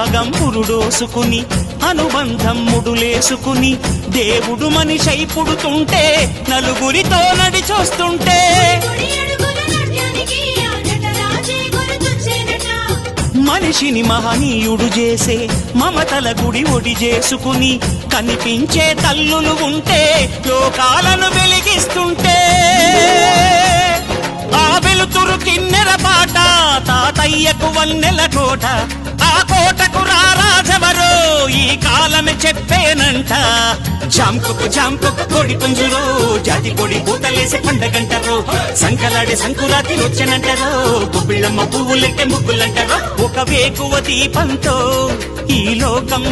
అనురాగం పురుడోసుకుని అనుబంధం ముడులేసుకుని దేవుడు మనిషై పుడుతుంటే నలుగురితో నడిచొస్తుంటే మనిషిని మహనీయుడు చేసే మమతల గుడి ఒడి చేసుకుని కనిపించే తల్లులు ఉంటే లోకాలను వెలిగిస్తుంటే ఆ వెలుతురు కిన్నెర పాట తాతయ్యకు వన్నెల కోట ఆ కోటకు రారాజవరో ఈ కాలమే చెప్పేనంట జాంకుకు జాంకుకు కొడి పుంజురో జాతి కొడి పూతలేసి పండగంటారో సంకలాడే సంకురాతి వచ్చనంటారో గుబ్బిళ్ళమ్మ పువ్వులెట్టే ముగ్గులంటారో ఒక వేకువ దీపంతో ఈ లోకం